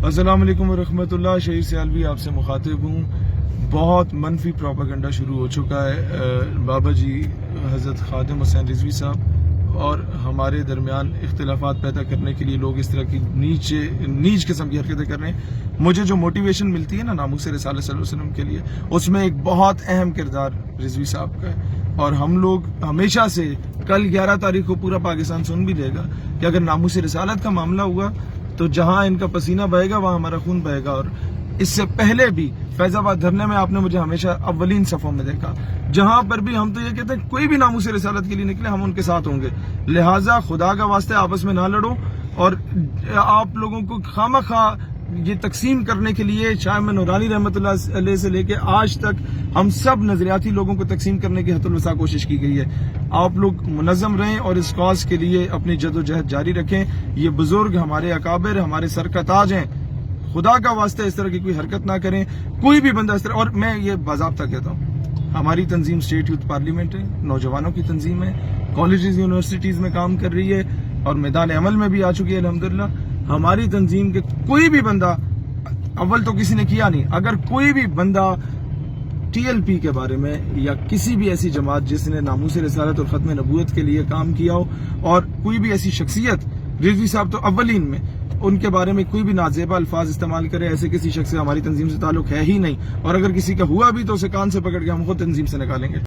السلام علیکم ورحمۃ اللہ. شہیر سیالوی آپ سے مخاطب ہوں. بہت منفی پروپیگنڈا شروع ہو چکا ہے. بابا جی حضرت خادم حسین رضوی صاحب اور ہمارے درمیان اختلافات پیدا کرنے کے لیے لوگ اس طرح کی نیچ قسم کی حرکتیں کر رہے ہیں. مجھے جو موٹیویشن ملتی ہے نا ناموس رسالت صلی اللہ علیہ وسلم کے لیے، اس میں ایک بہت اہم کردار رضوی صاحب کا ہے. اور ہم لوگ ہمیشہ سے، کل 11 تاریخ کو پورا پاکستان سن بھی لے گا کہ اگر ناموس رسالت کا معاملہ ہوا تو جہاں ان کا پسینہ بہے گا وہاں ہمارا خون بہے گا. اور اس سے پہلے بھی فیض آباد دھرنے میں آپ نے مجھے ہمیشہ اولین صفوں میں دیکھا. جہاں پر بھی ہم تو یہ کہتے ہیں کوئی بھی ناموس رسالت کے لیے نکلے ہم ان کے ساتھ ہوں گے. لہٰذا خدا کا واسطے آپس میں نہ لڑو. اور آپ لوگوں کو خواہ یہ تقسیم کرنے کے لیے شاہ میں نورانی رحمۃ اللہ علیہ سے لے کے آج تک ہم سب نظریاتی لوگوں کو تقسیم کرنے کی حت الوسع کوشش کی گئی ہے. آپ لوگ منظم رہیں اور اس کاز کے لیے اپنی جد و جہد جاری رکھیں. یہ بزرگ ہمارے اکابر، ہمارے سر کا تاج ہیں. خدا کا واسطے اس طرح کی کوئی حرکت نہ کریں. کوئی بھی بندہ اس طرح، اور میں یہ باضابطہ کہتا ہوں، ہماری تنظیم اسٹیٹ یوتھ پارلیمنٹ ہے، نوجوانوں کی تنظیم ہے، کالجز یونیورسٹیز میں کام کر رہی ہے اور میدان عمل میں بھی آ چکی ہے الحمدللہ. ہماری تنظیم کے کوئی بھی بندہ، اول تو کسی نے کیا نہیں، اگر کوئی بھی بندہ ٹی ایل پی کے بارے میں یا کسی بھی ایسی جماعت جس نے ناموس رسالت اور ختم نبوت کے لیے کام کیا ہو، اور کوئی بھی ایسی شخصیت، رضوی صاحب تو اولین میں، ان کے بارے میں کوئی بھی نازیبا الفاظ استعمال کرے، ایسے کسی شخص سے ہماری تنظیم سے تعلق ہے ہی نہیں. اور اگر کسی کا ہوا بھی تو اسے کان سے پکڑ کے ہم خود تنظیم سے نکالیں گے.